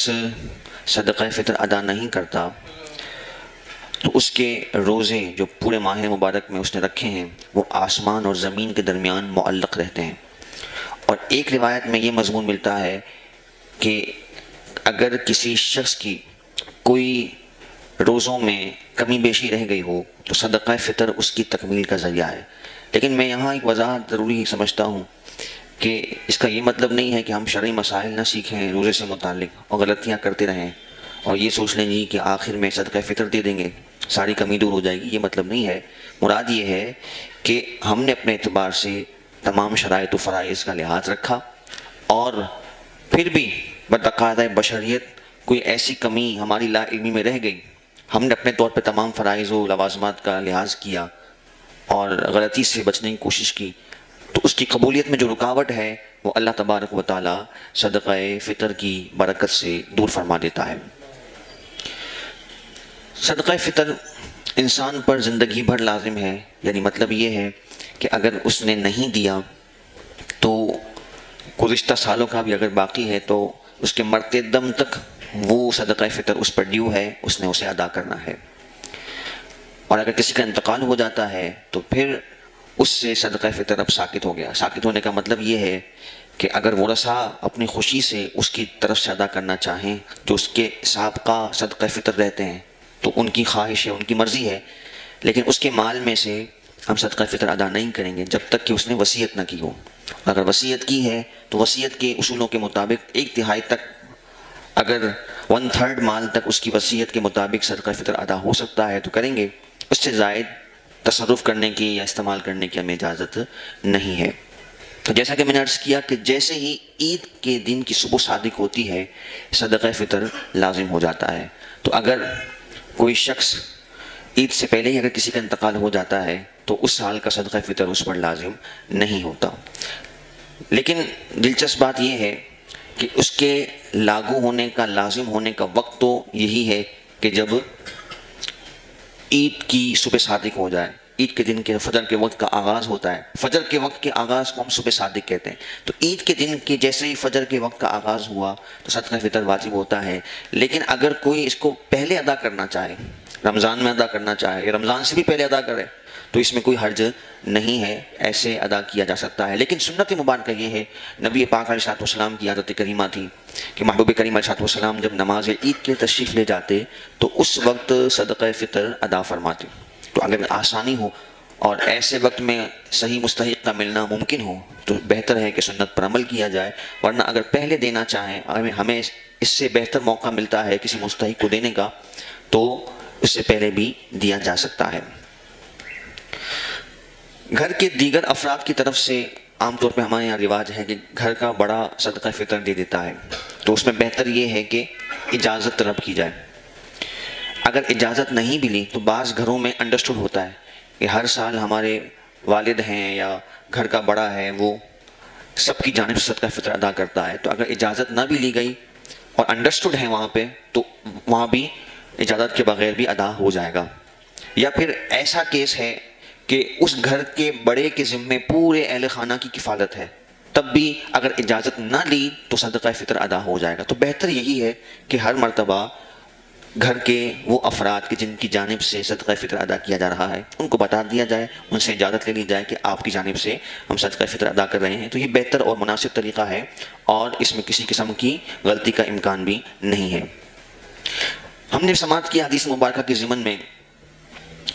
شخص صدقہ فطر ادا نہیں کرتا تو اس کے روزے جو پورے ماہ مبارک میں اس نے رکھے ہیں وہ آسمان اور زمین کے درمیان معلق رہتے ہیں۔ اور ایک روایت میں یہ مضمون ملتا ہے کہ اگر کسی شخص کی کوئی روزوں میں کمی بیشی رہ گئی ہو تو صدقہ فطر اس کی تکمیل کا ذریعہ ہے۔ لیکن میں یہاں ایک وضاحت ضروری سمجھتا ہوں کہ اس کا یہ مطلب نہیں ہے کہ ہم شرعی مسائل نہ سیکھیں روزے سے متعلق اور غلطیاں کرتے رہیں اور یہ سوچ لیں جی کہ آخر میں صدقہ فطر دے دیں گے ساری کمی دور ہو جائے گی۔ یہ مطلب نہیں ہے۔ مراد یہ ہے کہ ہم نے اپنے اعتبار سے تمام شرائط و فرائض کا لحاظ رکھا اور پھر بھی بتقاضۂ بشریت کوئی ایسی کمی ہماری لا علمی میں رہ گئی، ہم نے اپنے طور پہ تمام فرائض و لوازمات کا لحاظ کیا اور غلطی سے بچنے کی کوشش کی، تو اس کی قبولیت میں جو رکاوٹ ہے وہ اللہ تبارک و تعالی صدقہ فطر کی برکت سے دور فرما دیتا ہے۔ صدقہ فطر انسان پر زندگی بھر لازم ہے، یعنی مطلب یہ ہے کہ اگر اس نے نہیں دیا تو گزشتہ سالوں کا بھی اگر باقی ہے تو اس کے مرتے دم تک وہ صدقہ فطر اس پر ڈیو ہے، اس نے اسے ادا کرنا ہے۔ اور اگر کسی کا انتقال ہو جاتا ہے تو پھر اس سے صدقہ فطر اب ساقط ہو گیا۔ ساقط ہونے کا مطلب یہ ہے کہ اگر ورثاء اپنی خوشی سے اس کی طرف سے ادا کرنا چاہیں جو اس کے سابقہ صدقہ فطر رہتے ہیں تو ان کی خواہش ہے، ان کی مرضی ہے، لیکن اس کے مال میں سے ہم صدقہ فطر ادا نہیں کریں گے جب تک کہ اس نے وصیت نہ کی ہو۔ اگر وصیت کی ہے تو وصیت کے اصولوں کے مطابق 1/3 تک، اگر 1/3 مال تک اس کی وصیت کے مطابق صدقہ فطر ادا ہو سکتا ہے تو کریں گے، اس سے زائد تصرف کرنے کی یا استعمال کرنے کی ہمیں اجازت نہیں ہے۔ تو جیسا کہ میں نے عرض کیا کہ جیسے ہی عید کے دن کی صبح صادق ہوتی ہے صدقہ فطر لازم ہو جاتا ہے۔ تو اگر کوئی شخص عید سے پہلے ہی اگر کسی کا انتقال ہو جاتا ہے تو اس سال کا صدقہ فطر اس پر لازم نہیں ہوتا۔ لیکن دلچسپ بات یہ ہے کہ اس کے لاگو ہونے کا، لازم ہونے کا وقت تو یہی ہے کہ جب عید کی صبح صادق ہو جائے، عید کے دن کے فجر کے وقت کا آغاز ہوتا ہے۔ فجر کے وقت کے آغاز کو ہم صبح صادق کہتے ہیں۔ تو عید کے دن کے جیسے ہی فجر کے وقت کا آغاز ہوا تو صدقہ فطر واجب ہوتا ہے۔ لیکن اگر کوئی اس کو پہلے ادا کرنا چاہے، رمضان میں ادا کرنا چاہے یا رمضان سے بھی پہلے ادا کرے تو اس میں کوئی حرج نہیں ہے، ایسے ادا کیا جا سکتا ہے۔ لیکن سنت مبارکہ یہ ہے، نبی پاک علیہ السلام کی عادت کریمہ تھی کہ محبوب کریم علیہ السلام جب نماز عید کے تشریف لے جاتے تو اس وقت صدقہ فطر ادا فرماتے۔ تو اگر آسانی ہو اور ایسے وقت میں صحیح مستحق کا ملنا ممکن ہو تو بہتر ہے کہ سنت پر عمل کیا جائے، ورنہ اگر پہلے دینا چاہیں، ہمیں اس سے بہتر موقع ملتا ہے کسی مستحق کو دینے کا تو اس سے پہلے بھی دیا جا سکتا ہے۔ گھر کے دیگر افراد کی طرف سے عام طور پہ ہمارے یہاں رواج ہے کہ گھر کا بڑا صدقہ فطر دے دیتا ہے، تو اس میں بہتر یہ ہے کہ اجازت طلب کی جائے۔ اگر اجازت نہیں بھی لی تو بعض گھروں میں انڈرسٹوڈ ہوتا ہے کہ ہر سال ہمارے والد ہیں یا گھر کا بڑا ہے وہ سب کی جانب سے صدقہ فطر ادا کرتا ہے، تو اگر اجازت نہ بھی لی گئی اور انڈرسٹوڈ ہیں وہاں پہ تو وہاں بھی اجازت کے بغیر بھی ادا ہو جائے گا۔ یا پھر ایسا کیس ہے کہ اس گھر کے بڑے کے ذمے پورے اہل خانہ کی کفالت ہے، تب بھی اگر اجازت نہ لی تو صدقہ فطر ادا ہو جائے گا۔ تو بہتر یہی ہے کہ ہر مرتبہ گھر کے وہ افراد کے جن کی جانب سے صدقہ فطر ادا کیا جا رہا ہے ان کو بتا دیا جائے، ان سے اجازت لے لی جائے کہ آپ کی جانب سے ہم صدقہ فطر ادا کر رہے ہیں۔ تو یہ بہتر اور مناسب طریقہ ہے اور اس میں کسی قسم کی غلطی کا امکان بھی نہیں ہے۔ ہم نے سماعت کی حدیث مبارکہ کے ضمن میں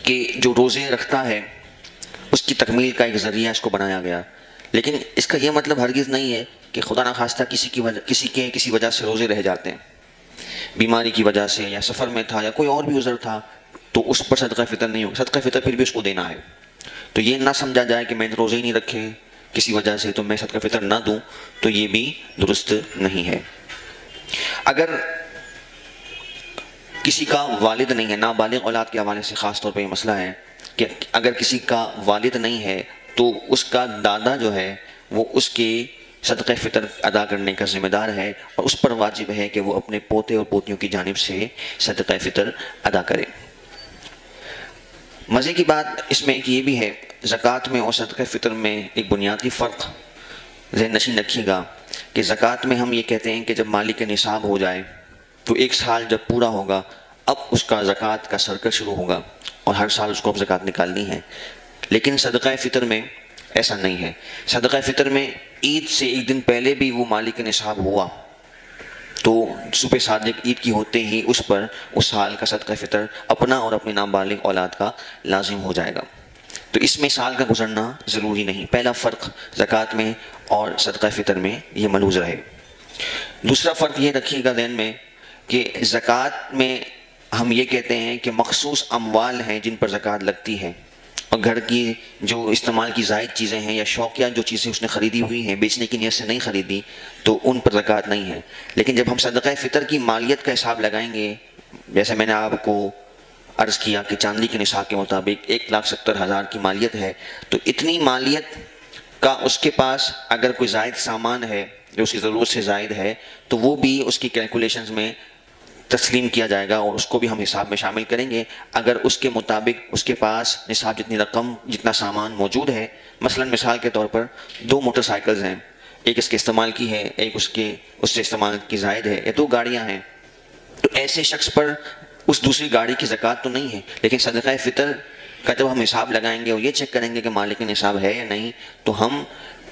کہ جو روزے رکھتا ہے اس کی تکمیل کا ایک ذریعہ اس کو بنایا گیا، لیکن اس کا یہ مطلب ہرگز نہیں ہے کہ خدا نخواستہ کسی وجہ سے روزے رہ جاتے ہیں، بیماری کی وجہ سے یا سفر میں تھا یا کوئی اور بھی عذر تھا تو اس پر صدقہ فطر نہیں ہو۔ صدقہ فطر پھر بھی اس کو دینا ہے۔ تو یہ نہ سمجھا جائے کہ میں نے روزے ہی نہیں رکھے کسی وجہ سے تو میں صدقہ فطر نہ دوں، تو یہ بھی درست نہیں ہے۔ اگر کسی کا والد نہیں ہے، نابالغ اولاد کے حوالے سے خاص طور پہ یہ مسئلہ ہے کہ اگر کسی کا والد نہیں ہے تو اس کا دادا جو ہے وہ اس کے صدقہ فطر ادا کرنے کا ذمہ دار ہے اور اس پر واجب ہے کہ وہ اپنے پوتے اور پوتیوں کی جانب سے صدقہ فطر ادا کرے۔ مزے کی بات اس میں ایک یہ بھی ہے، زکوٰۃ میں اور صدقہ فطر میں ایک بنیادی فرق ذہن نشین رکھیے گا کہ زکوٰۃ میں ہم یہ کہتے ہیں کہ جب مالک نصاب ہو جائے تو 1 سال جب پورا ہوگا اب اس کا زکوٰۃ کا سرکل شروع ہوگا اور ہر سال اس کو اب زکوٰۃ نکالنی ہے. لیکن صدقہ فطر میں ایسا نہیں ہے. صدقہ فطر میں عید سے 1 دن پہلے بھی وہ مالک نصاب ہوا تو صبح صادق عید کی ہوتے ہی اس پر اس سال کا صدقہ فطر اپنا اور اپنے نابالغ اولاد کا لازم ہو جائے گا. تو اس میں سال کا گزرنا ضروری نہیں. پہلا فرق زکوٰۃ میں اور صدقہ فطر میں یہ ملحوظ رہے. دوسرا فرق یہ رکھیے گا ذہن میں کہ زکوٰۃ میں ہم یہ کہتے ہیں کہ مخصوص اموال ہیں جن پر زکوٰۃ لگتی ہے، اور گھر کی جو استعمال کی زائد چیزیں ہیں یا شوقیہ جو چیزیں اس نے خریدی ہوئی ہیں، بیچنے کی نیت سے نہیں خریدی، تو ان پر زکوٰۃ نہیں ہے. لیکن جب ہم صدقہ فطر کی مالیت کا حساب لگائیں گے، جیسے میں نے آپ کو عرض کیا کہ چاندی کے نصاب کے مطابق 1,70,000 کی مالیت ہے، تو اتنی مالیت کا اس کے پاس اگر کوئی زائد سامان ہے جو اس کی ضرورت سے زائد ہے تو وہ بھی اس کی کیلکولیشنز میں تسلیم کیا جائے گا اور اس کو بھی ہم حساب میں شامل کریں گے. اگر اس کے مطابق اس کے پاس نصاب جتنی رقم جتنا سامان موجود ہے، مثلا مثال کے طور پر 2 موٹر سائیکلز ہیں، ایک اس کے استعمال کی ہے، ایک اس سے استعمال کی زائد ہے، یا 2 گاڑیاں ہیں، تو ایسے شخص پر اس دوسری گاڑی کی زکوٰۃ تو نہیں ہے. لیکن صدقہ فطر کا جب ہم حساب لگائیں گے اور یہ چیک کریں گے کہ مالک نصاب ہے یا نہیں، تو ہم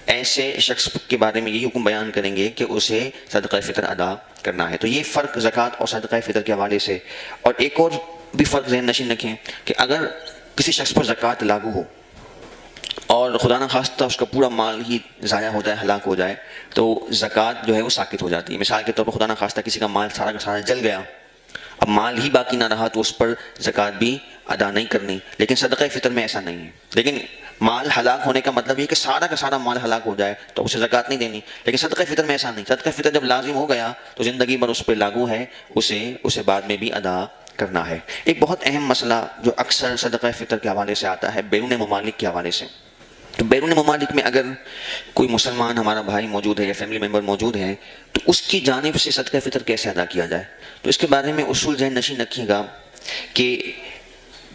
ایسے شخص کے بارے میں یہی حکم بیان کریں گے کہ اسے صدقہ فطر ادا کرنا ہے. تو یہ فرق زکوٰۃ اور صدقہ فطر کے حوالے سے. اور ایک اور بھی فرق ذہن نشین رکھیں کہ اگر کسی شخص پر زکوٰۃ لاگو ہو اور خدا نخواستہ اس کا پورا مال ہی ضائع ہو جائے، ہلاک ہو جائے، تو زکوٰۃ جو ہے وہ ساقط ہو جاتی ہے. مثال کے طور پر خدا نخواستہ کسی کا مال سارا کا سارا جل گیا، اب مال ہی باقی نہ رہا تو اس پر زکوٰۃ بھی ادا نہیں کرنی. لیکن صدقہ فطر میں ایسا نہیں ہے. لیکن مال ہلاک ہونے کا مطلب یہ کہ سارا کا سارا مال ہلاک ہو جائے تو اسے زکوٰۃ نہیں دینی. لیکن صدقہ فطر میں ایسا نہیں. صدقہ فطر جب لازم ہو گیا تو زندگی بھر اس پہ لاگو ہے، اسے بعد میں بھی ادا کرنا ہے. ایک بہت اہم مسئلہ جو اکثر صدقہ فطر کے حوالے سے آتا ہے بیرون ممالک کے حوالے سے. تو بیرون ممالک میں اگر کوئی مسلمان ہمارا بھائی موجود ہے یا فیملی ممبر موجود ہے تو اس کی جانب سے صدقہ فطر کیسے ادا کیا جائے. تو اس کے بارے میں اصول ذہن نشین رکھیے گا کہ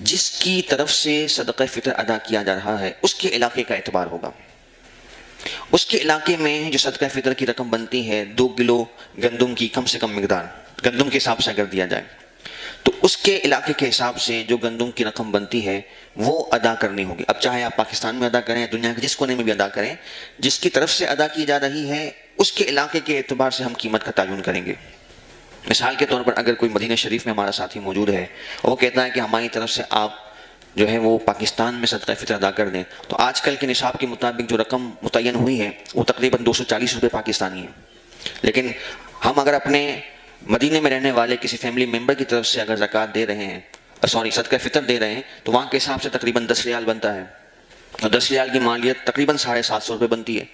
جس کی طرف سے صدقہ فطر ادا کیا جا رہا ہے اس کے علاقے کا اعتبار ہوگا. اس کے علاقے میں جو صدقہ فطر کی رقم بنتی ہے 2 کلو گندم کی کم سے کم مقدار گندم کے حساب سے اگر دیا جائے تو اس کے علاقے کے حساب سے جو گندم کی رقم بنتی ہے وہ ادا کرنی ہوگی. اب چاہے آپ پاکستان میں ادا کریں یا دنیا کے جس کونے میں بھی ادا کریں، جس کی طرف سے ادا کی جا رہی ہے اس کے علاقے کے اعتبار سے ہم قیمت کا تعین کریں گے. مثال کے طور پر اگر کوئی مدینہ شریف میں ہمارا ساتھی موجود ہے اور وہ کہتا ہے کہ ہماری طرف سے آپ جو ہے وہ پاکستان میں صدقہ فطر ادا کر دیں، تو آج کل کے نصاب کے مطابق جو رقم متعین ہوئی ہے وہ تقریباً 240 روپے پاکستانی ہے. لیکن ہم اگر اپنے مدینے میں رہنے والے کسی فیملی ممبر کی طرف سے اگر زکوٰۃ دے رہے ہیں، صدقہ فطر دے رہے ہیں، تو وہاں کے حساب سے تقریباً 10 ریال بنتا ہے، اور 10 ریال کی مالیت تقریباً 750 روپے بنتی ہے.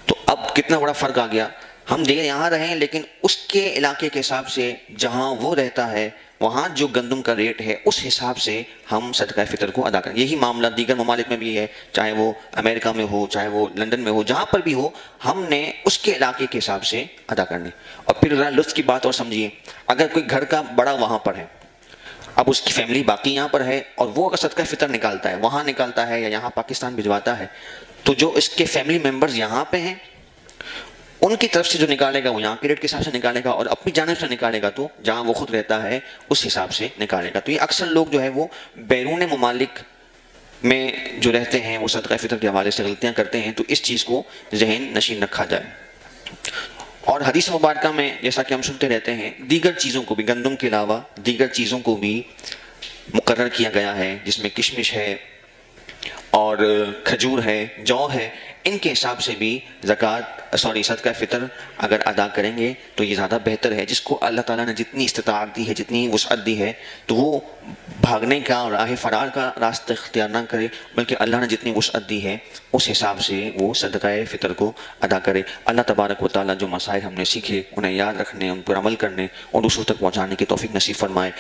تو اب کتنا بڑا فرق آ گیا. ہم دے یہاں رہیں لیکن اس کے علاقے کے حساب سے جہاں وہ رہتا ہے وہاں جو گندم کا ریٹ ہے اس حساب سے ہم صدقہ فطر کو ادا کریں. یہی معاملہ دیگر ممالک میں بھی ہے، چاہے وہ امریکہ میں ہو، چاہے وہ لندن میں ہو، جہاں پر بھی ہو ہم نے اس کے علاقے کے حساب سے ادا کرنے. اور پھر ذرا لطف کی بات اور سمجھیے، اگر کوئی گھر کا بڑا وہاں پر ہے، اب اس کی فیملی باقی یہاں پر ہے اور وہ اگر صدقہ فطر نکالتا ہے، وہاں نکالتا ہے یا یہاں پاکستان بھجواتا ہے، تو جو اس کے فیملی ممبرز یہاں پہ ہیں ان کی طرف سے جو نکالے گا وہ یہاں کے ریٹ کے حساب سے نکالے گا، اور اپنی جانب سے نکالے گا تو جہاں وہ خود رہتا ہے اس حساب سے نکالے گا. تو یہ اکثر لوگ جو ہے وہ بیرون ممالک میں جو رہتے ہیں وہ صدقہ فطر کے حوالے سے غلطیاں کرتے ہیں. تو اس چیز کو ذہن نشین رکھا جائے. اور حدیث مبارکہ میں جیسا کہ ہم سنتے رہتے ہیں دیگر چیزوں کو بھی، گندم کے علاوہ دیگر چیزوں کو بھی مقرر کیا گیا ہے، جس میں کشمش ہے اور کھجور ہے، جو ہے، ان کے حساب سے بھی صدقہ فطر اگر ادا کریں گے تو یہ زیادہ بہتر ہے. جس کو اللہ تعالیٰ نے جتنی استطاعت دی ہے، جتنی وسعت دی ہے، تو وہ بھاگنے کا اور راہ فرار کا راستہ اختیار نہ کرے، بلکہ اللہ نے جتنی وسعت دی ہے اس حساب سے وہ صدقہ فطر کو ادا کرے. اللہ تبارک و تعالیٰ جو مسائل ہم نے سیکھے انہیں یاد رکھنے، ان پر عمل کرنے اور دوسروں تک پہنچانے کی توفیق نصیب فرمائے.